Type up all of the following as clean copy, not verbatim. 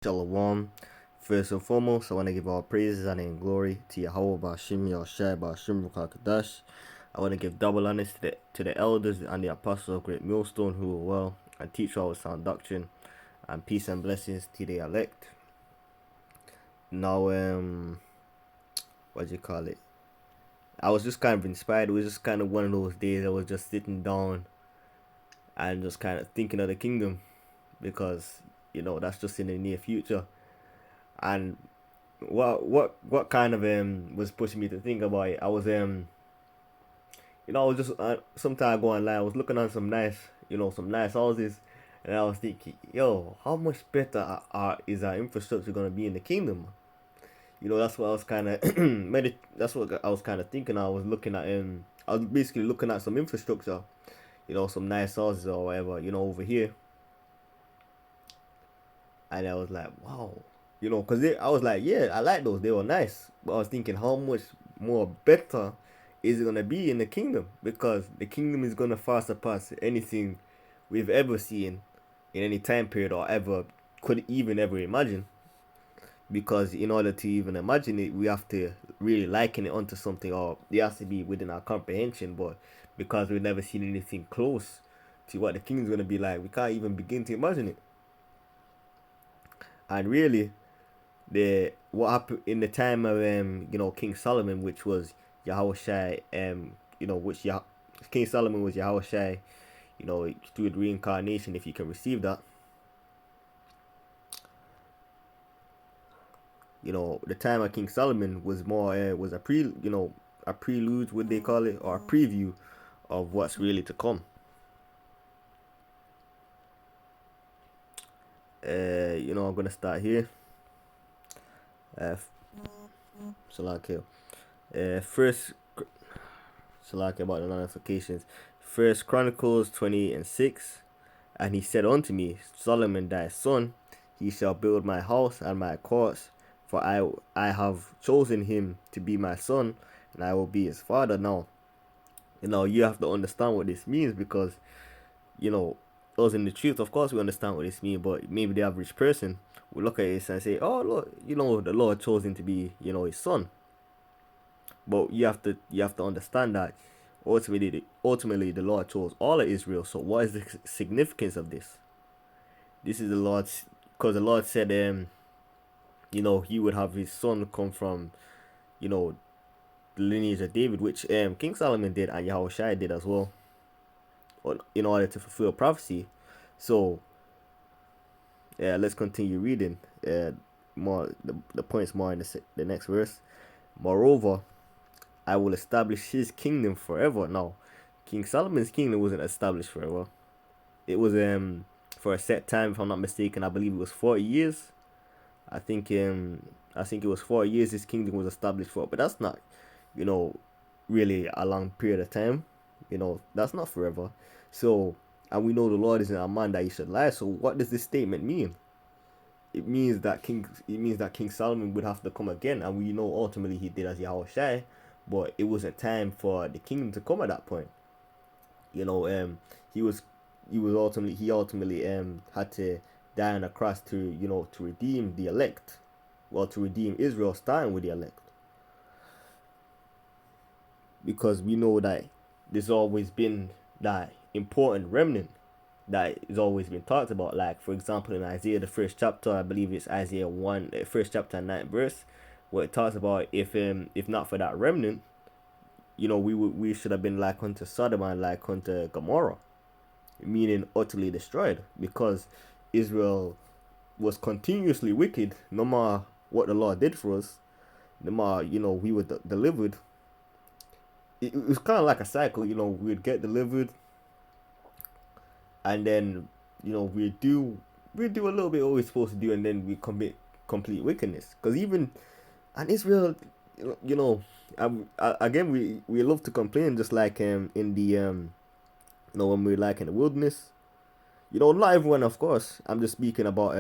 Shalom. First and foremost, I want to give all praises and glory to Yahweh Bashim Yahshai Bashim Kadash. I want to give double honors to the elders and the apostles of Great Millstone who are well and teach our sound doctrine, and peace and blessings to the elect. Now, what do you call it? I was just kind of inspired. It was just kind of one of those days I was just sitting down and just kind of thinking of the kingdom because that's just in the near future. And what kind of was pushing me to think about it? I was I was just some time ago online. I was looking on some nice houses, and I was thinking, yo, how much better is our infrastructure gonna be in the kingdom? That's what I was kind of that's what I was kind of thinking. I was basically looking at some infrastructure, some nice houses or whatever, over here, and I was like, wow, because I was like, yeah, I like those, they were nice, but I was thinking, how much more better is it gonna be in the kingdom? Because the kingdom is gonna far surpass anything we've ever seen in any time period or ever could even ever imagine. Because in order to even imagine it, we have to really liken it onto something, or it has to be within our comprehension. But because we've never seen anything close to what the kingdom's gonna be like, we can't even begin to imagine it. And really, the what happened in the time of King Solomon, which was Yahushai, which King Solomon was Yahushai, through the reincarnation, if you can receive that. The time of King Solomon was more was a prelude, what they call it, or a preview of what's really to come. I'm gonna start here. Salakil. First, Salakil about the notifications. First Chronicles 28:6, and he said unto me, Solomon thy son, he shall build my house and my courts, for I have chosen him to be my son, and I will be his father. Now, you have to understand what this means, because us in the truth, of course, we understand what this means, but maybe the average person will look at this and say, oh, look, the Lord chose him to be, his son. But you have to understand that ultimately the Lord chose all of Israel. So what is the significance of this? This is the Lord's, because the Lord said he would have his son come from the lineage of David, which King Solomon did and Yahushua did as well, in order to fulfill prophecy. So let's continue reading more the points more in the next verse. Moreover, I will establish his kingdom forever. Now, King Solomon's kingdom wasn't established forever. It was for a set time, if I'm not mistaken. I believe it was 40 years. I think it was 40 years his kingdom was established for, but that's not, really a long period of time. That's not forever. So, and we know the Lord isn't a man that he should lie. So what does this statement mean? It means that King Solomon would have to come again, and we know ultimately he did as Yahushai, but it wasn't time for the kingdom to come at that point. He was he ultimately had to die on a cross to redeem the elect, well, to redeem Israel, starting with the elect, because we know that there's always been that important remnant that has always been talked about. Like, for example, in Isaiah, the first chapter, I believe it's Isaiah 1, first chapter, 9th verse, where it talks about if not for that remnant, we should have been like unto Sodom and like unto Gomorrah, meaning utterly destroyed, because Israel was continuously wicked. No matter what the Lord did for us, no matter we were delivered. It was kind of like a cycle. We'd get delivered, and then we do a little bit what we're supposed to do, and then we commit complete wickedness. Because even and Israel, again, we love to complain, just like in the when we're like in the wilderness. Not everyone, of course. I'm just speaking about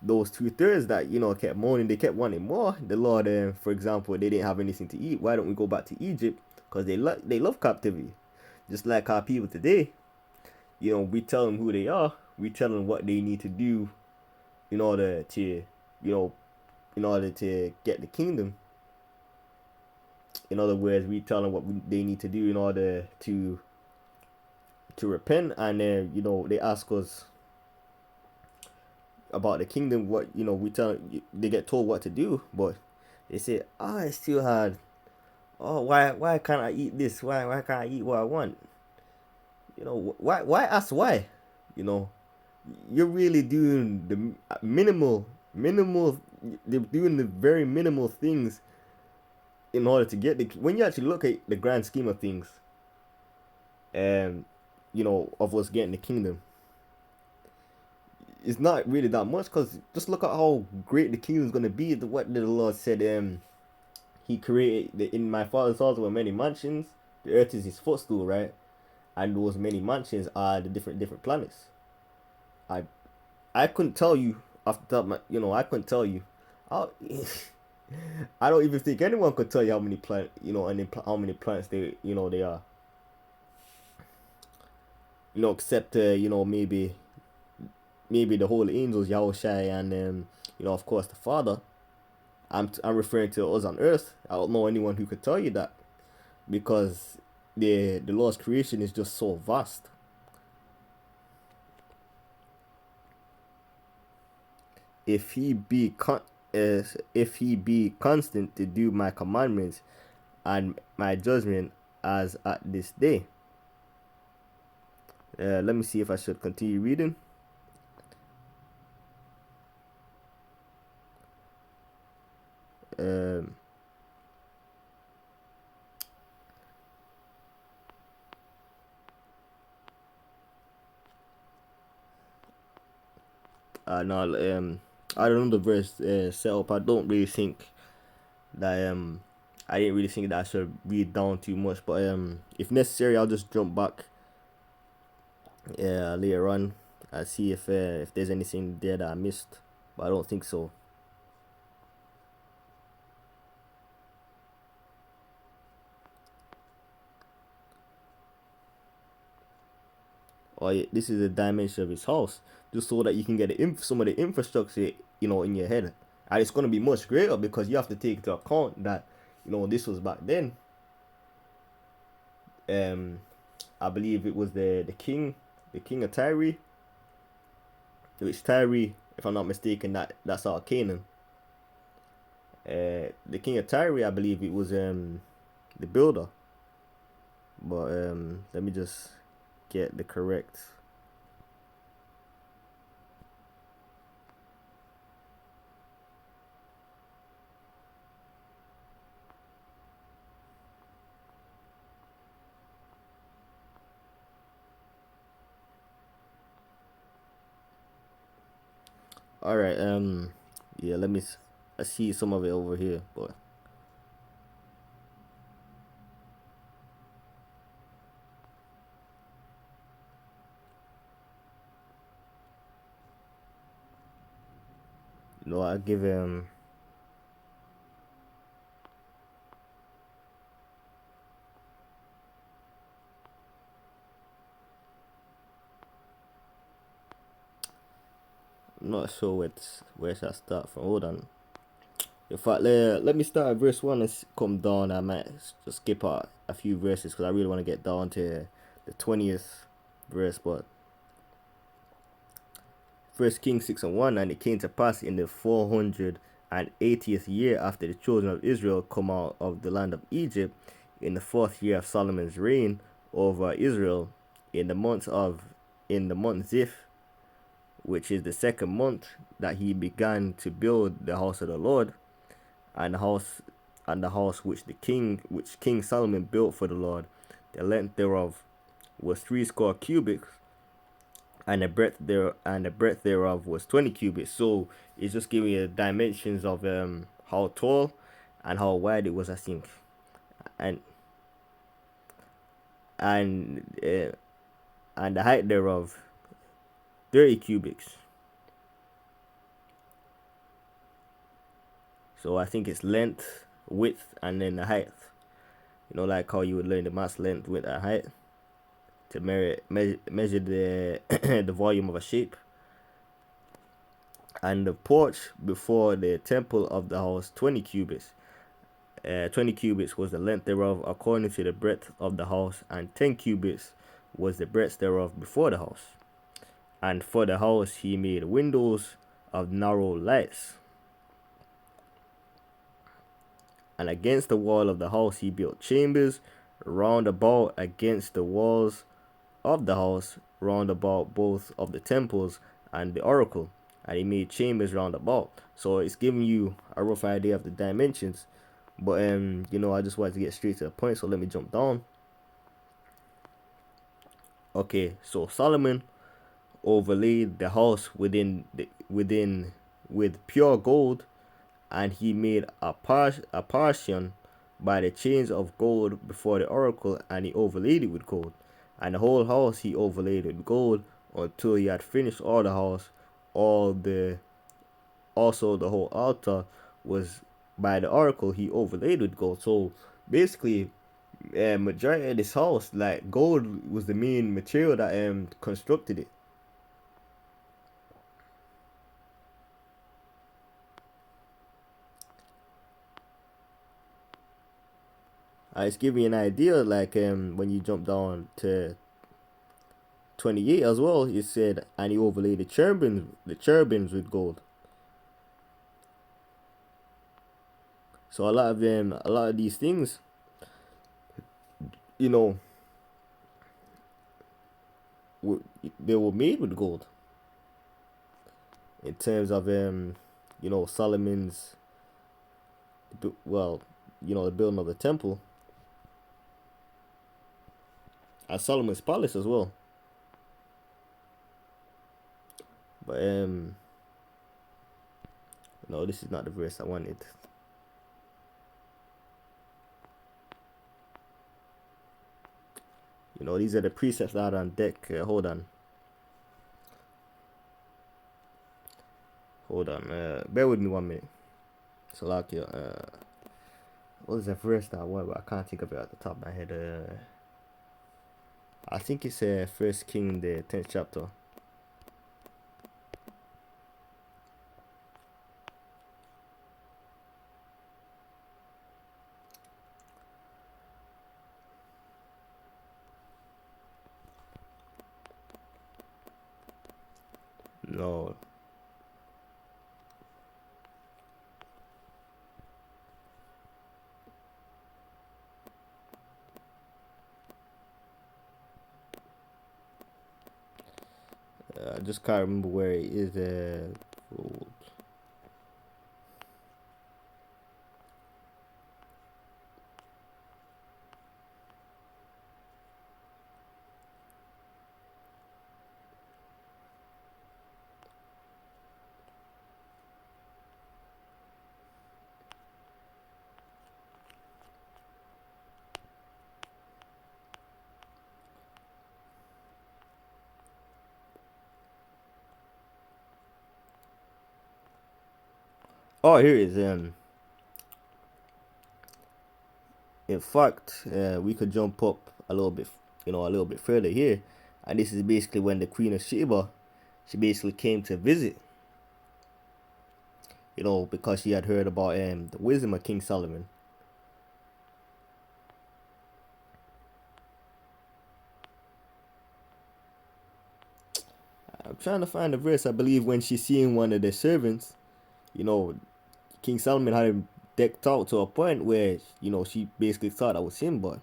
those 2/3 that kept moaning. They kept wanting more. The Lord, for example, they didn't have anything to eat. Why don't we go back to Egypt? Because they love captivity, just like our people today. We tell them who they are. We tell them what they need to do in order to, in order to get the kingdom. In other words, we tell them what they need to do in order to repent, and then they ask us about the kingdom. What we tell they get told what to do, but they say, I still had. Oh, why can't I eat this? Why can't I eat what I want? Why ask why? You know, you're really doing the minimal. They're doing the very minimal things in order to get the. When you actually look at the grand scheme of things, and of us getting the kingdom, it's not really that much. Cause just look at how great the kingdom is gonna be. What the Lord said. He created in my father's house were many mansions. The earth is his footstool, right? And those many mansions are the different planets. I I couldn't tell you off the top of my, I couldn't tell you. I, I don't even think anyone could tell you how many planet, and how many planets they are. Except maybe the holy angels, Yahushai, and of course the Father. I'm referring to us on Earth. I don't know anyone who could tell you that because the Lord's creation is just so vast. If he be if he be constant to do my commandments and my judgment as at this day. Let me see if I should continue reading. Um, no, I don't know the verse set up. I don't really think that I didn't really think that I should read down too much, but if necessary, I'll just jump back later on and see if there's anything there that I missed, but I don't think so. Or this is the dimension of his house, just so that you can get some of the infrastructure, in your head, and it's gonna be much greater because you have to take into account that, this was back then. Um, I believe it was the king of Tyre, which Tyre, if I'm not mistaken, that's all Canaan. The king of Tyre, I believe it was the builder, but let me just get the correct. All right, yeah, I see some of it over here, but I give him. I'm not sure where should I start from. Hold on. In fact, let me start at verse 1 and come down. I might just skip a few verses because I really want to get down to the 20th verse. But First Kings 6 and 1, and it came to pass in the 480th year after the children of Israel come out of the land of Egypt, in the 4th year of Solomon's reign over Israel, in the month Ziph, which is the 2nd month, that he began to build the house of the Lord, and the house which King Solomon built for the Lord. The length thereof was 60 cubits, and the breadth thereof was 20 cubits. So it's just giving you the dimensions of how tall and how wide it was, I think, and and uh, and the height thereof 30 cubits. So I think it's length, width, and then the height. Like how you would learn the mass, length, width, and height to measure the the volume of a shape. and the porch before the temple of the house 20 cubits. 20 cubits was the length thereof according to the breadth of the house, and 10 cubits was the breadth thereof before the house. And for the house he made windows of narrow lights. And against the wall of the house he built chambers round about against the walls of the house, round about both of the temples and the oracle. And he made chambers round about. So it's giving you a rough idea of the dimensions. But I just wanted to get straight to the point, so let me jump down. Okay, so Solomon overlaid the house within with pure gold, and he made a partition by the chains of gold before the oracle, and he overlaid it with gold. And the whole house he overlaid with gold until he had finished all the house. All the Also the whole altar was by the oracle he overlaid with gold. So basically, majority of this house, like gold was the main material that constructed it. It's giving you an idea, like when you jump down to 28 as well, it said, and he overlaid the cherubims with gold. So a lot of these things, you know, they were made with gold. In terms of Solomon's, well, the building of the temple, and Solomon's palace as well. But no, this is not the verse I wanted. These are the precepts that are on deck. Hold on. Bear with me 1 minute. Salakia. What is the verse that I want? I can't think of it at the top of my head. I think it's First King, the 10th chapter. No. I just can't remember where it is. Oh, here it is. In fact, we could jump up a little bit, a little bit further here, and this is basically when the Queen of Sheba, she basically came to visit. Because she had heard about the wisdom of King Solomon. I'm trying to find the verse. I believe when she seen one of the servants, King Solomon had him decked out to a point where she basically thought that was him, but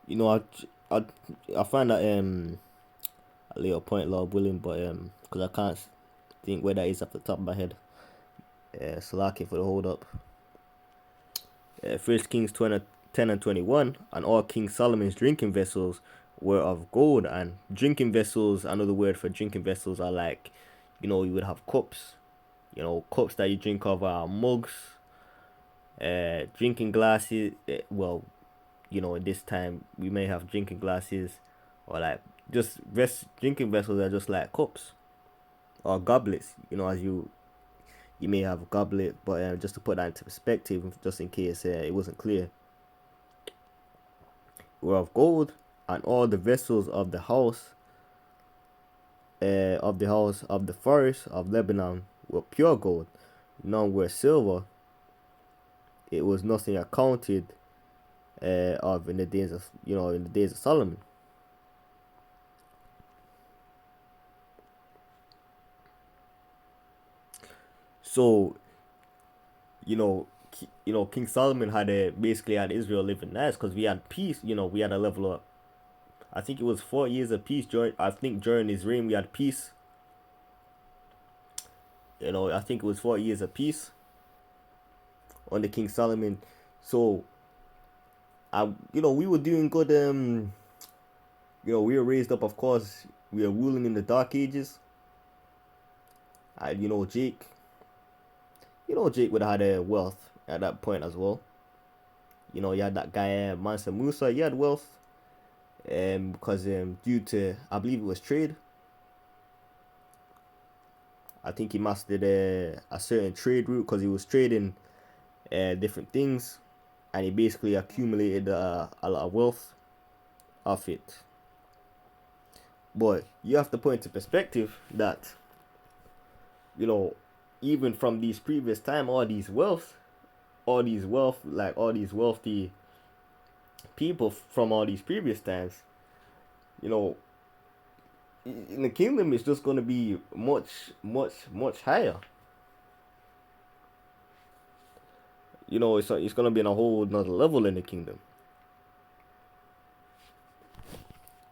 I I find that a little point, Lord willing, but because I can't think where that is off the top of my head. Salaki for the hold up. First Kings 10 and 21, and all King Solomon's drinking vessels were of gold. And drinking vessels, another word for drinking vessels are like, you would have cups. Cups that you drink of are mugs, drinking glasses. Well, this time we may have drinking glasses, or like just drinking vessels are just like cups or goblets. As you may have a goblet, but just to put that into perspective, just in case it wasn't clear, were of gold, and all the vessels of the forest of Lebanon were pure gold. None were silver. It was nothing accounted of in the days of Solomon. So King Solomon had basically had Israel living nice because we had peace. We had a level of, I think it was 4 years of peace. During his reign we had peace. I think it was 4 years of peace under King Solomon. So we were doing good. We were raised up, of course. We were ruling in the dark ages. And Jake would have had wealth at that point as well. You had that guy Mansa Musa. He had wealth, because due to, I believe it was trade. I think he mastered a certain trade route because he was trading different things, and he basically accumulated a lot of wealth off it. But you have to put into perspective that even from these previous time, all these wealthy people from all these previous times, in the kingdom it's just going to be much higher. It's going to be on a whole another level in the kingdom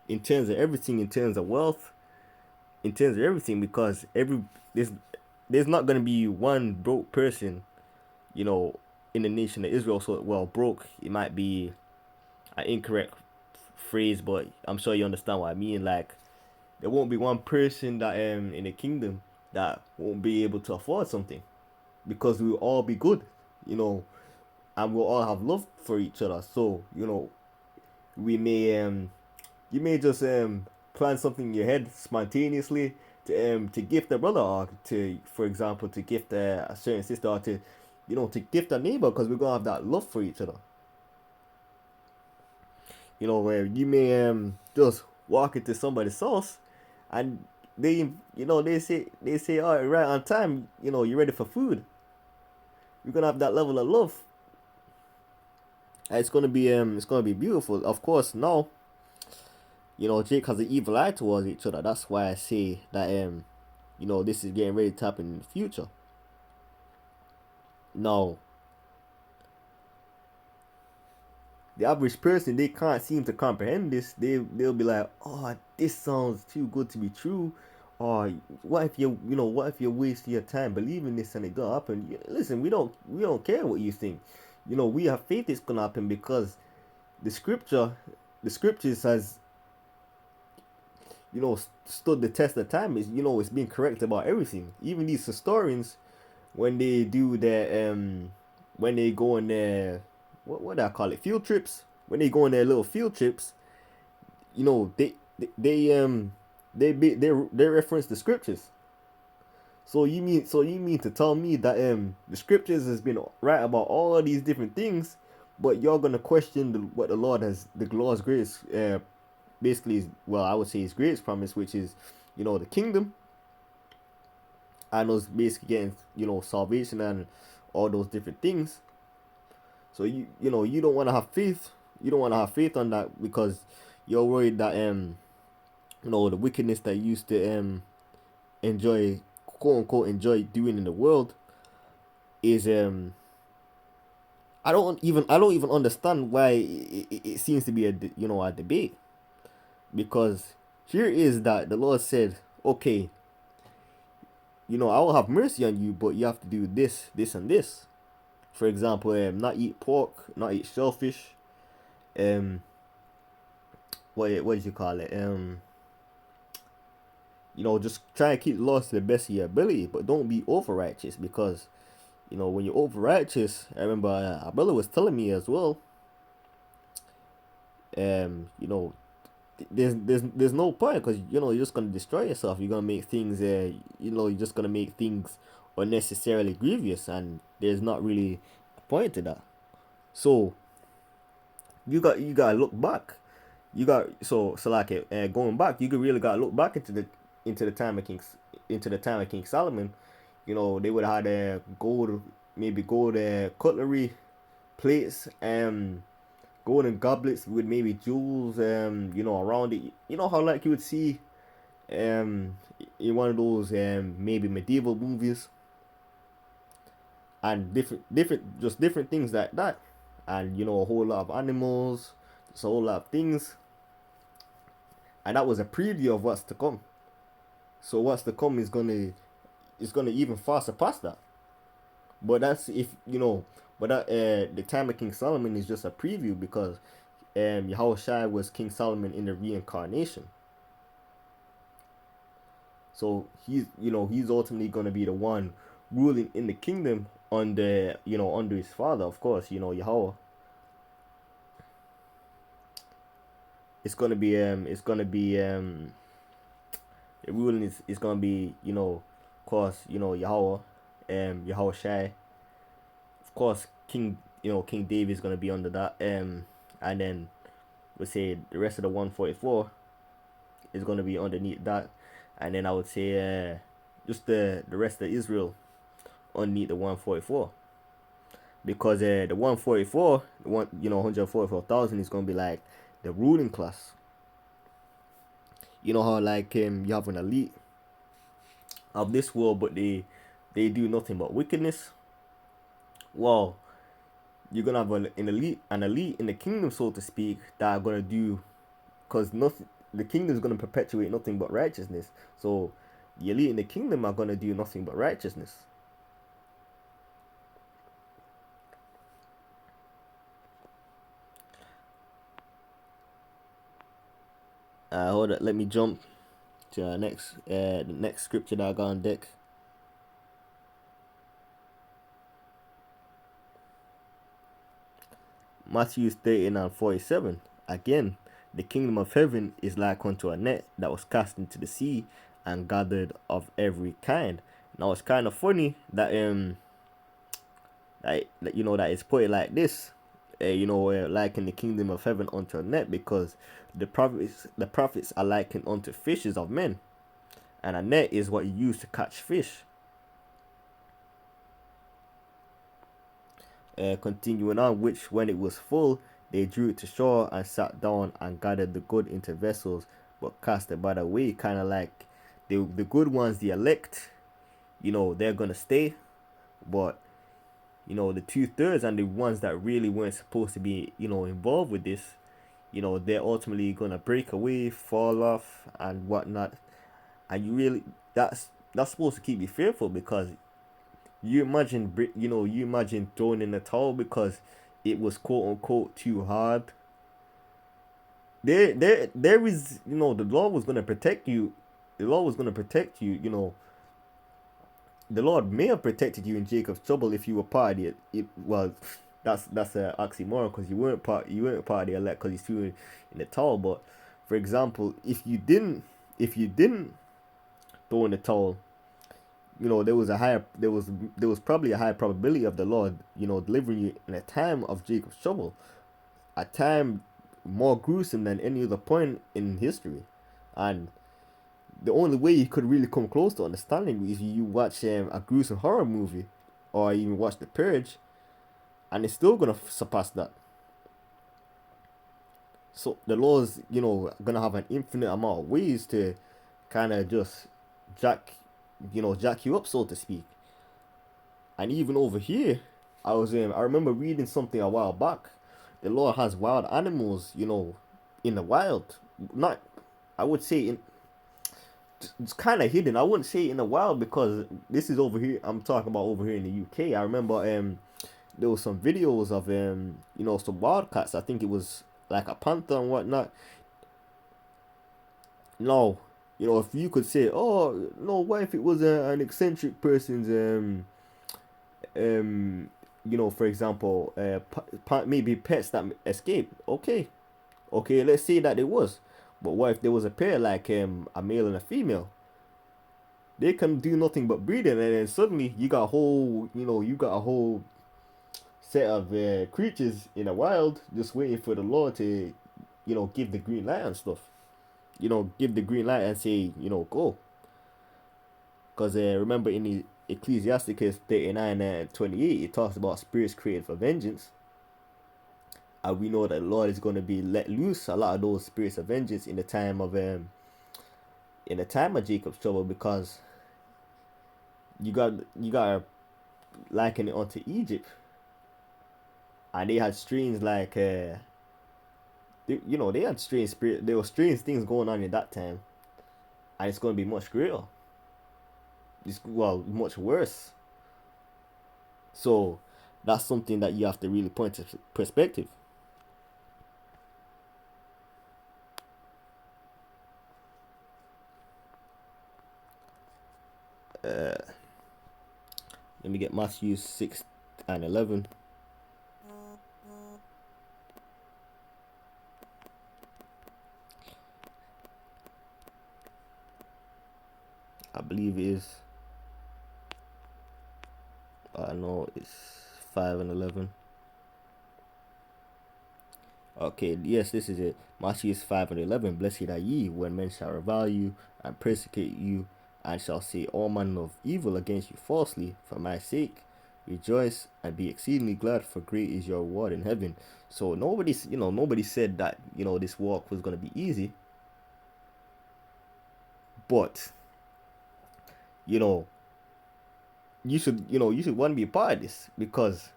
in terms of everything, in terms of wealth, in terms of everything, because there's not going to be one broke person, in the nation of Israel. So, well, broke, it might be an incorrect phrase, but I'm sure you understand what I mean. Like, there won't be one person that in the kingdom that won't be able to afford something, because we'll all be good, and we'll all have love for each other. So, we may you may just plan something in your head spontaneously to gift a brother, or to, for example, to gift a certain sister, or to gift a neighbor, because we're gonna have that love for each other. Where you may just walk into somebody's house, and they say, all right on time, you're ready for food. We're gonna have that level of love. And it's gonna be beautiful. Of course, now, Jake has an evil eye towards each other. That's why I say that this is getting ready to happen in the future. Now, the average person, they can't seem to comprehend this. They'll be like, oh, this sounds too good to be true. Or what if you're wasting your time believing this and it gonna happen? Listen, we don't care what you think. We have faith it's gonna happen, because the scriptures has stood the test of time. It's been correct about everything. Even these historians, when they do their when they go on their, what do I call it, field trips, when they go on their little field trips, they reference the scriptures. So you mean to tell me that the scriptures has been right about all of these different things, but you're gonna question what the Lord's grace basically is, well, I would say his greatest promise, which is the kingdom, and us basically getting salvation and all those different things. So you don't want to have faith. You don't want to have faith on that, because you're worried that the wickedness that you used to enjoy, quote unquote, enjoy doing in the world is I don't even understand why it seems to be a debate, because here is that the Lord said, okay, I will have mercy on you, but you have to do this, this, and this. For example, not eat pork, not eat shellfish. What did you call it? Just try to keep the laws to the best of your ability, but don't be over righteous, because when you're over righteous, I remember our brother was telling me as well. There's no point, because you're just gonna destroy yourself. You're gonna make things you're just gonna make things unnecessarily grievous, and there's not really a point to that. So you gotta look back. You got so like going back, you could really gotta look back into the time of King Solomon. You know, they would have had gold, maybe gold cutlery, plates, golden goblets with maybe jewels, you know, around it. You know how like you would see in one of those maybe medieval movies, and different things like that, and you know, a whole lot of animals, just a whole lot of things, and that was a preview of what's to come. So what's to come is gonna even far surpass that. But that's if you know. But that the time of King Solomon is just a preview, because Yahushua was King Solomon in the reincarnation. So he's ultimately gonna be the one ruling in the kingdom under under his father, of course, Yahweh. It's gonna be the ruling is gonna be, of course, Yahweh, Yahweh Shai. Of course, King David is gonna be under that, and then we say the rest of the 144 is gonna be underneath that, and then I would say just the rest of Israel underneath the 144, because the 144, the 144,000 is gonna be like the ruling class. You know how like you have an elite of this world, but they do nothing but wickedness. Well, you're gonna have an elite in the kingdom, so to speak, that are gonna do, because nothing, the kingdom is gonna perpetuate nothing but righteousness. So the elite in the kingdom are gonna do nothing but righteousness. Hold on, let me jump to the next scripture that I got on deck. Matthew 13 and 47. Again, the kingdom of heaven is like unto a net that was cast into the sea and gathered of every kind. Now it's kind of funny that that it's put it like this, like in the kingdom of heaven unto a net, because the prophets are likened unto fishes of men, and a net is what you use to catch fish. Continuing on, which when it was full, they drew it to shore and sat down and gathered the good into vessels, but cast it by the way. Kind of like the good ones, the elect, they're gonna stay, but the 2/3 and the ones that really weren't supposed to be, involved with this, they're ultimately gonna break away, fall off, and whatnot. And that's supposed to keep you fearful, because you imagine throwing in the towel because it was quote unquote too hard. There is, the Lord was gonna protect you. The Lord was gonna protect you. The Lord may have protected you in Jacob's trouble if you were part of it. Well, that's an oxymoron, because you weren't part of the elect because you threw in the towel. But for example, if you didn't throw in the towel, there was probably a higher probability of the Lord, delivering you in a time of Jacob's trouble, a time more gruesome than any other point in history. And the only way you could really come close to understanding is you watch a gruesome horror movie, or even watch The Purge, and it's still gonna surpass that. So the Lord's, gonna have an infinite amount of ways to kind of just jack, jack you up, so to speak. And even over here, I remember reading something a while back. The Lord has wild animals, in the wild. Not, I would say it's kind of hidden. I wouldn't say in the wild, because this is over here. I'm talking about over here in the UK. I remember there was some videos of some wildcats. I think it was like a panther and whatnot. No, if you could say, oh no, what if it was an eccentric person's for example, maybe pets that escaped. Okay, let's say that it was. But what if there was a pair, like a male and a female? They can do nothing but breathing, and then suddenly you got a whole, set of creatures in the wild just waiting for the Lord to, give the green light and stuff. Give the green light and say, go. Because remember in the Ecclesiasticus 39 and 28, it talks about spirits created for vengeance. And we know that the Lord is going to be let loose a lot of those spirits of vengeance in the time of Jacob's trouble, because you got to liken it onto Egypt, and they had strange they had strange spirit. There were strange things going on in that time, and it's going to be much greater. Much worse. So that's something that you have to really point to perspective. Let me get Matthew 6 and 11. I believe it is. I know it's 5 and 11. Okay, yes, this is it. Matthew 5 and 11. Blessed are ye when men shall revile you and persecute you, and shall say all manner of evil against you falsely for my sake. Rejoice and be exceedingly glad, for great is your reward in heaven. So nobody said that this walk was gonna be easy, but you know you should want to be a part of this, because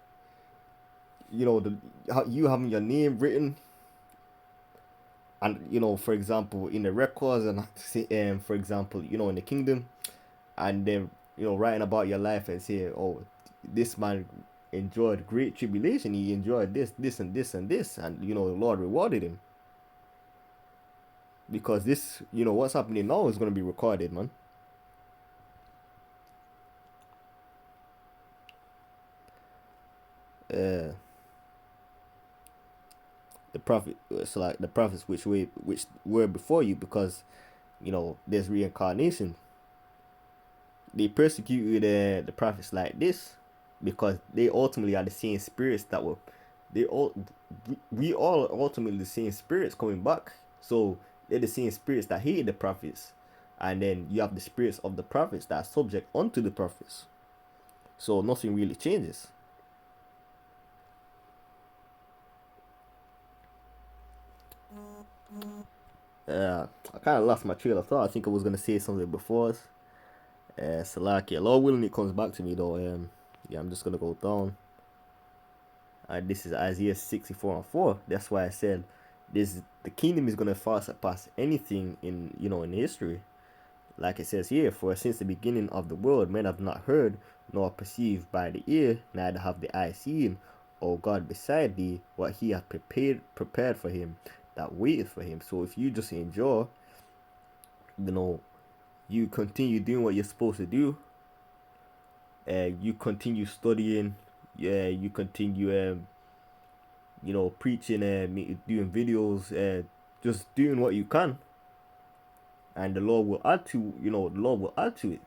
you having your name written, and for example in the records, and for example in the kingdom, and then writing about your life and saying, oh, this man enjoyed great tribulation, he enjoyed this and this and this, and the Lord rewarded him, because this what's happening now is going to be recorded, man. uh the prophet so like the prophets which were before you, because there's reincarnation. They persecuted the prophets like this because they ultimately are the same spirits that were they all we all are ultimately the same spirits coming back. So they're the same spirits that hated the prophets, and then you have the spirits of the prophets that are subject unto the prophets. So nothing really changes. I kind of lost my trail of thought. I think I was gonna say something before. Salakia. Lord willing, it comes back to me though. Yeah, I'm just gonna go down. This is Isaiah 64 and 4. That's why I said the kingdom is gonna far surpass anything in history. Like it says here, for since the beginning of the world, men have not heard, nor perceived by the ear, neither have the eye seen, O God beside thee, what he hath prepared for him that waiteth for him. So if you just enjoy, you continue doing what you're supposed to do, you continue studying, yeah, you continue preaching and doing videos, just doing what you can, and the Lord will add to it,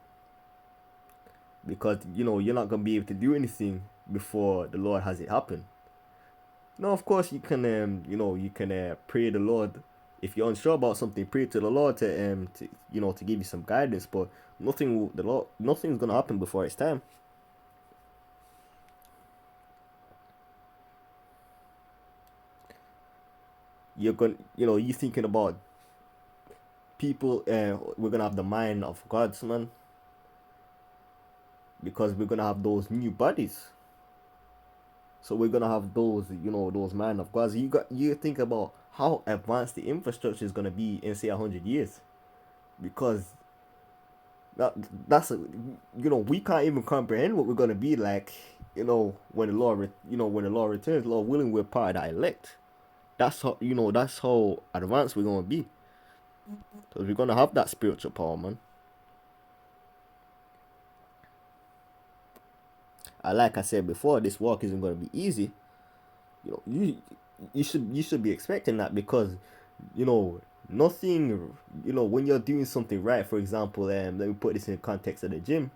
because you're not gonna be able to do anything before the Lord has it happen. Now, of course, you can pray the Lord. If you're unsure about something, pray to the Lord to give you some guidance. But nothing's gonna happen before it's time. You're gonna you thinking about people. We're gonna have the mind of God's man, because we're gonna have those new bodies. So we're gonna have those mind of God's. You think about how advanced the infrastructure is gonna be in say 100 years, because that's we can't even comprehend what we're gonna be like. When the Lord returns, Lord willing, we're part of that elect. That's how advanced we're gonna be. Because we're gonna have that spiritual power, man. Like I said before, this walk isn't gonna be easy. You should be expecting that, because Nothing, when you're doing something right, for example, let me put this in the context of the gym.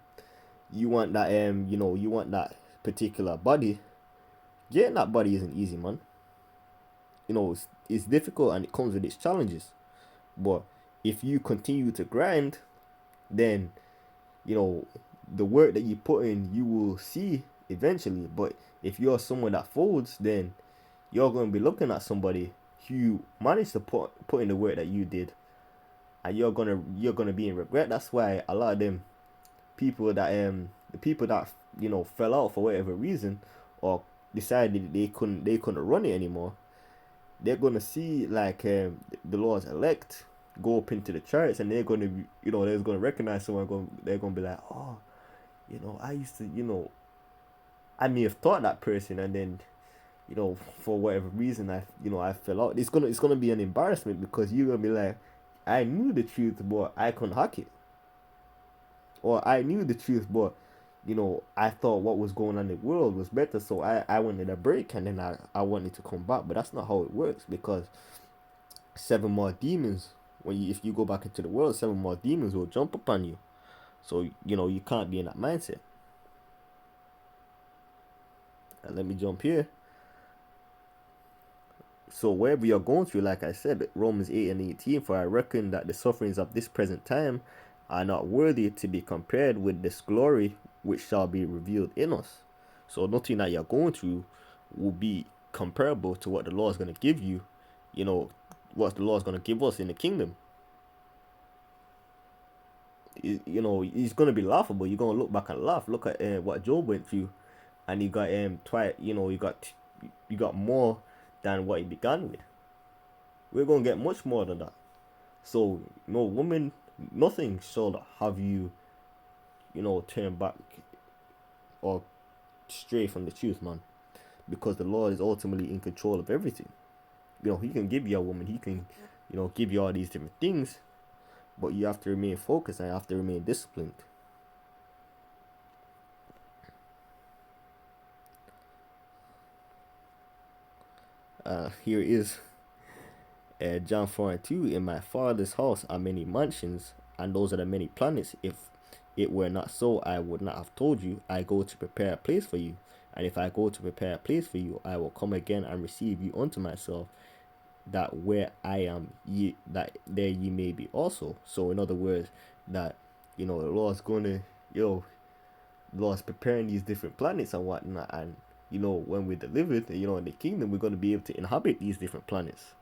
You want that particular body. Getting that body isn't easy, man. It's difficult and it comes with its challenges. But if you continue to grind, then you know the work that you put in, you will see eventually. But if you're someone that folds, then you're going to be looking at somebody who managed to put in the work that you did, and you're gonna be in regret. That's why a lot of them people that the people that fell out for whatever reason, or decided they couldn't run it anymore, they're gonna see like the Lord's elect go up into the charts, and they're gonna be, they're gonna recognize someone. They're gonna be like, oh, I used to, I may have thought that person, and then for whatever reason I fell out. It's gonna be an embarrassment, because you're gonna be like, I knew the truth, but I couldn't hack it, or I knew the truth, but I thought what was going on in the world was better, so I wanted a break, and then I wanted to come back. But that's not how it works, because seven more demons, if you go back into the world, seven more demons will jump upon you. So you can't be in that mindset. And let me jump here. So wherever you're going through, like I said, Romans 8 and 18, for I reckon that the sufferings of this present time are not worthy to be compared with this glory which shall be revealed in us. So nothing that you're going through will be comparable to what the Lord is going to give you, what the Lord is going to give us in the kingdom. It's going to be laughable. You're going to look back and laugh. Look at what Job went through, and he got twice. You got more than what he began with. We're going to get much more than that. So no woman, nothing shall have you, turn back or stray from the truth, man. Because the Lord is ultimately in control of everything. He can give you a woman, he can, give you all these different things, but you have to remain focused and you have to remain disciplined. Here is John 4 and 2. In my Father's house are many mansions, and those are the many planets. If it were not so, I would not have told you. I go to prepare a place for you. And if I go to prepare a place for you, I will come again and receive you unto myself, that where I am, that there ye may be also. So in other words, that the Lord's gonna, the Lord's preparing these different planets and whatnot, and when we're delivered, in the kingdom, we're gonna be able to inhabit these different planets.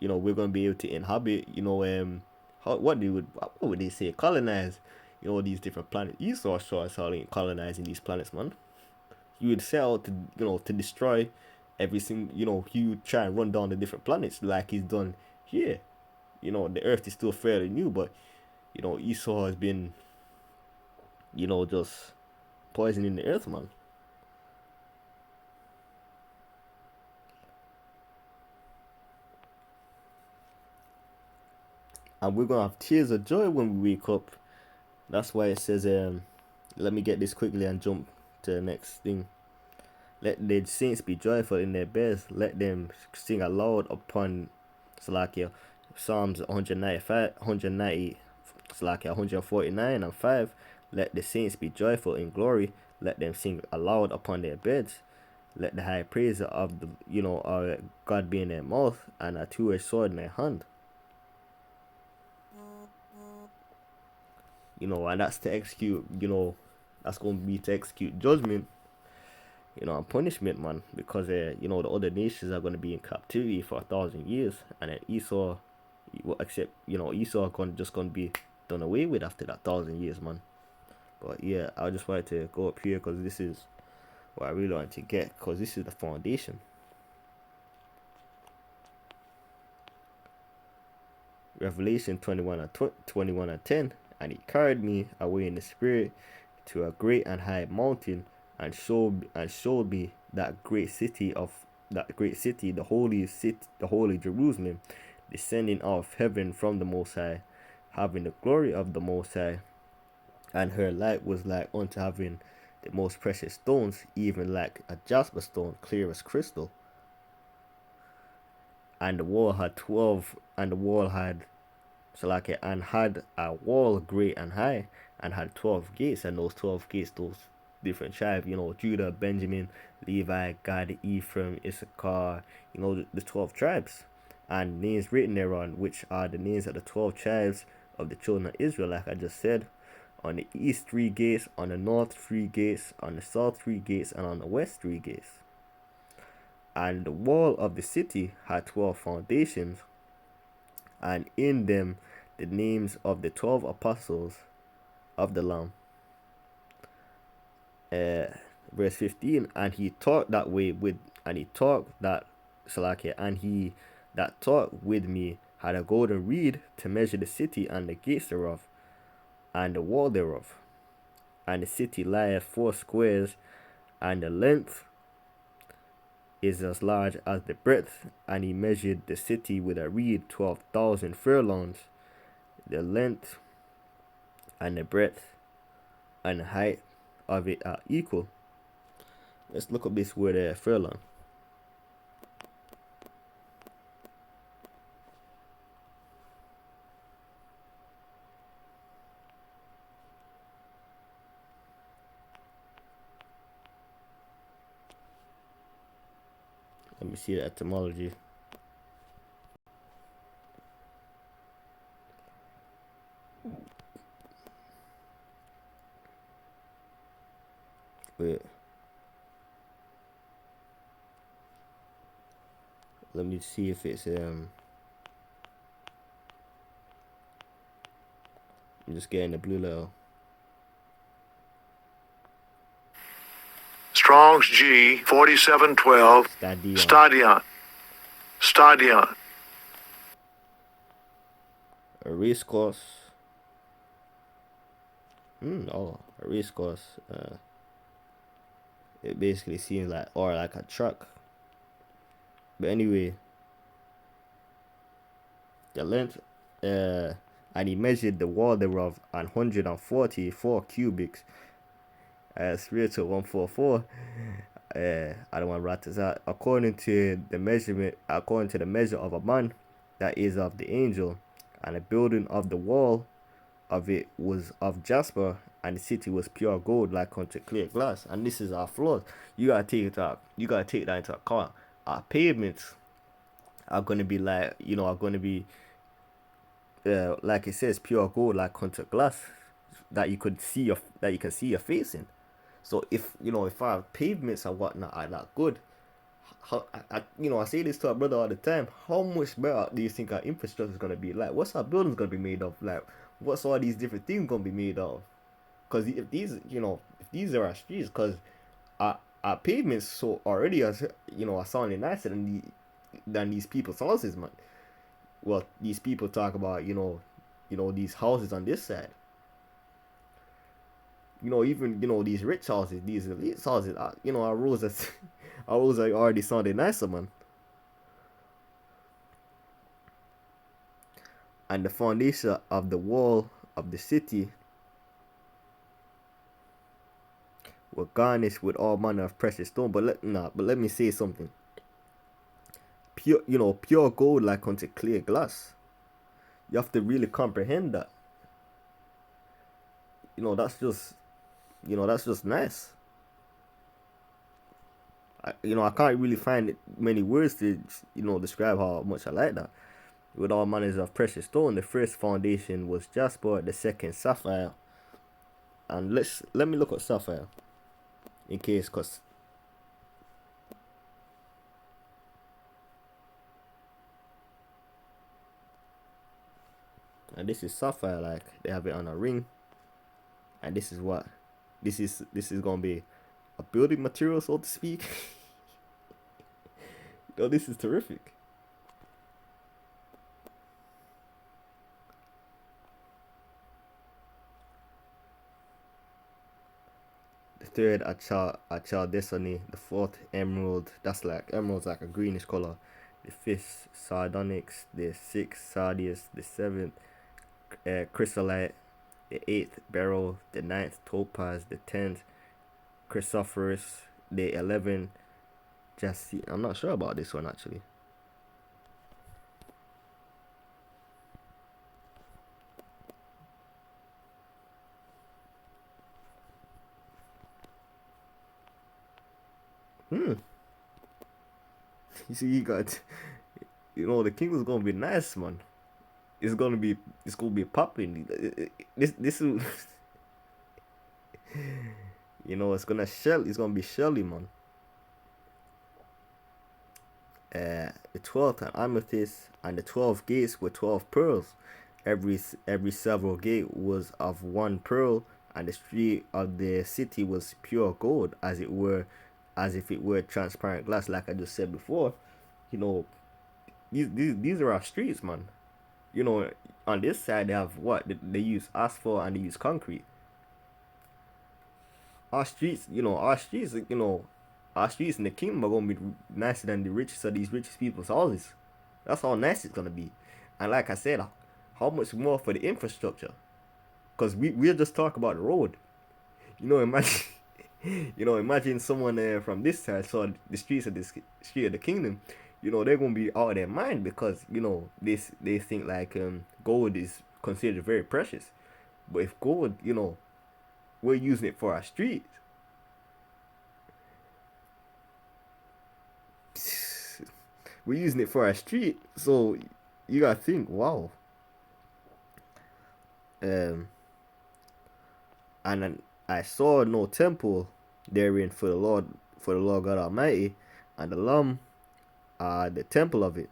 We're gonna be able to inhabit, what would they say, colonize, these different planets. Esau sure as hell ain't colonizing these planets, man. He would set out to, to destroy every single, he would try and run down the different planets like he's done here. The Earth is still fairly new, but Esau has been, just poisoning the Earth, man. And we're gonna have tears of joy when we wake up. That's why it says, let me get this quickly and jump to the next thing. Let the saints be joyful in their beds. Let them sing aloud upon Salakia. Psalms 195, 190, Salakia 149 and 5. Let the saints be joyful in glory. Let them sing aloud upon their beds. Let the high praise of the our God be in their mouth, and a two-edged sword in their hand. And that's to execute, that's going to be to execute judgment, and punishment, man, because the other nations are going to be in captivity for 1,000 years, and then Esau, except Esau just going to be done away with after that 1,000 years, man. But yeah, I just wanted to go up here because this is what I really wanted to get, because this is the foundation. Revelation 21 and 10. And he carried me away in the spirit to a great and high mountain, and showed me that great city, the holy Jerusalem, descending out of heaven from the Most High, having the glory of the Most High, and her light was like unto having the most precious stones, even like a jasper stone, clear as crystal. and the wall had 12, and the wall had Salakia and had a wall great and high, and had 12 gates, and those 12 gates, those different tribes, Judah, Benjamin, Levi, Gad, Ephraim, Issachar, the 12 tribes, and names written thereon, which are the names of the 12 tribes of the children of Israel, like I just said. On the east, 3 gates, on the north, 3 gates, on the south, 3 gates, and on the west, 3 gates. And the wall of the city had 12 foundations, and in them the names of the 12 apostles of the Lamb. Verse 15, and he talked that way with, and he talked that, Salakia, and he that talked with me had a golden reed to measure the city and the gates thereof, and the wall thereof. And the city lieth 4 squares, and the length is as large as the breadth. And he measured the city with a reed 12,000 furlongs. The length and the breadth and the height of it are equal. Let's look up this word furlong. Let me see the etymology. Wait. Let me see if it's I'm just getting the blue letter. Strong's G 4712. Stadion. A race course. A race course. It basically seems like, or like a truck. But anyway, the length, and he measured the wall thereof 144 cubits. Spiritual 144. I don't want to write this out. According to the measurement, according to the measure of a man, that is of the angel, and the building of the wall of it was of jasper, and the city was pure gold, like unto clear glass. And this is our floors. You gotta take that into account. Our pavements are gonna be like, like it says, pure gold, like unto glass, that you can see your face in. So if our pavements and whatnot are not good, I say this to our brother all the time. How much better do you think our infrastructure is gonna be? Like, what's our buildings gonna be made of? Like, what's all these different things gonna be made of? Because if these are our streets, because our pavements so already are sounding nicer than these people's houses, man. Well, these people talk about these houses on this side. Even these rich houses, these elite houses, our roads our roads are already sounding nicer, man. And the foundation of the wall of the city were garnished with all manner of precious stone. But let me say something. Pure gold, like unto clear glass. You have to really comprehend that. That's just nice. I can't really find many words to describe how much I like that. With all manners of precious stone, the first foundation was jasper, the second sapphire. And let me look at sapphire, in case, cause and this is sapphire, like they have it on a ring. And this is gonna be a building material, so to speak. This is terrific. The third, Achal, the fourth, emerald. Emerald's like a greenish color. The fifth, sardonyx. The sixth, sardius. The seventh, chrysolite. The eighth, beryl. The ninth, topaz. The 10th, chrysoprase. The 11th, jacinth. I'm not sure about this one, actually. You see, the kingdom's gonna be nice, man. It's gonna be, popping. This is, it's gonna be Shelly, man. The 12th an amethyst, and the 12 gates were 12 pearls. Every several gate was of one pearl, and the street of the city was pure gold, as if it were transparent glass. Like I just said before, you know, these are our streets, man. On this side they have what they use asphalt and they use concrete. Our streets in the kingdom are gonna be nicer than the richest of these richest people's houses. That's how nice it's gonna be. And like I said, how much more for the infrastructure? Cause we'll just talk about the road. Imagine, imagine someone from this side saw the streets of this street of the kingdom. They're gonna be out of their mind because they think like gold is considered very precious. But if gold, we're using it for our streets. We're using it for our street, so you gotta think, wow. Um, and then I saw no temple therein for the Lord God Almighty, and the Lamb are the temple of it.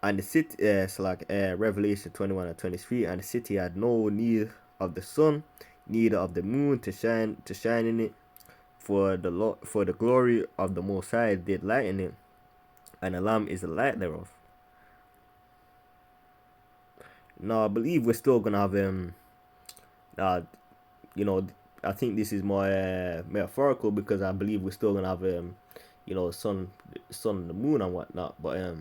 And the city, it's like Revelation 21 and 23, and the city had no need of the sun, neither of the moon to shine in it, for the glory of the Most High did lighten it, and the Lamb is the light thereof. Now I believe we're still gonna have you know, I think this is more metaphorical because I believe we're still gonna have sun and the moon and whatnot, but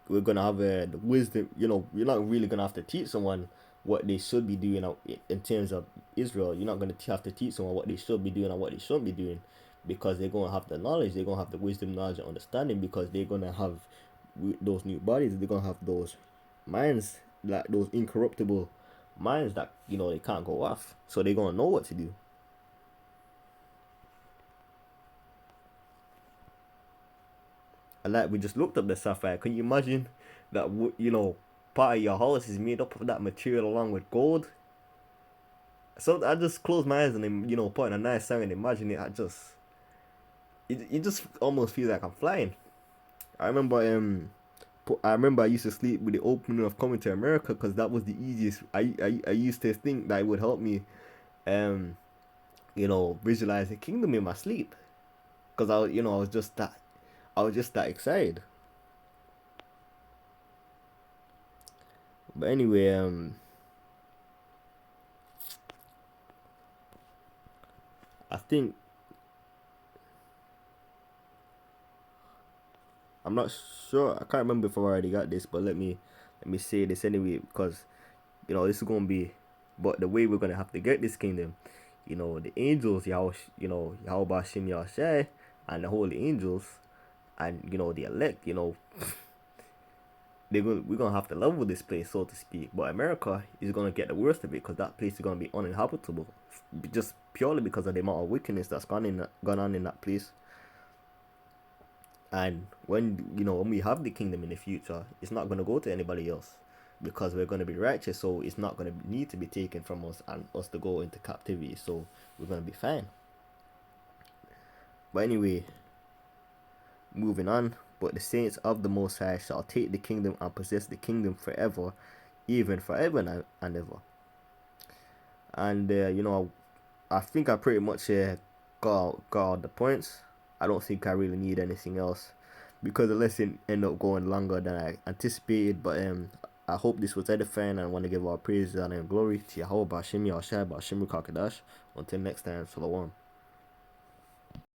we're gonna have the wisdom. You're not really gonna have to teach someone what they should be doing in terms of Israel. You're not gonna have to teach someone what they should be doing and what they shouldn't be doing, because they're gonna have the knowledge, they're gonna have the wisdom, knowledge, and understanding, because they're gonna have those new bodies, they're gonna have those minds, like those incorruptible minds that they can't go off, so they're gonna know what to do. And like we just looked up the sapphire, can you imagine that part of your house is made up of that material along with gold? So I just close my eyes and then put in a nice song and imagine it. It just almost feels like I'm flying. I remember I used to sleep with the opening of Coming to America because that was the easiest. I used to think that it would help me, visualize the kingdom in my sleep, because I was just that excited. But anyway, I think I'm not sure. I can't remember if I already got this, but let me say this anyway, because this is gonna be, but the way we're gonna have to get this kingdom, the angels, Yahweh Shem Yahshai, and the holy angels, and the elect, we're gonna have to level this place, so to speak. But America is gonna get the worst of it, because that place is gonna be uninhabitable, just purely because of the amount of wickedness that's gone on in that place. And when we have the kingdom in the future, it's not gonna go to anybody else, because we're gonna be righteous. So it's not gonna need to be taken from us and us to go into captivity. So we're gonna be fine. But anyway, moving on. But the saints of the Most High shall take the kingdom and possess the kingdom forever, even forever and ever. And I think I pretty much got all the points. I don't think I really need anything else, because the lesson ended up going longer than I anticipated. But I hope this was edifying, and I want to give all praise and glory to Yahweh Bashim Yahshai Bashim Kakadash. Until next time, Shalom.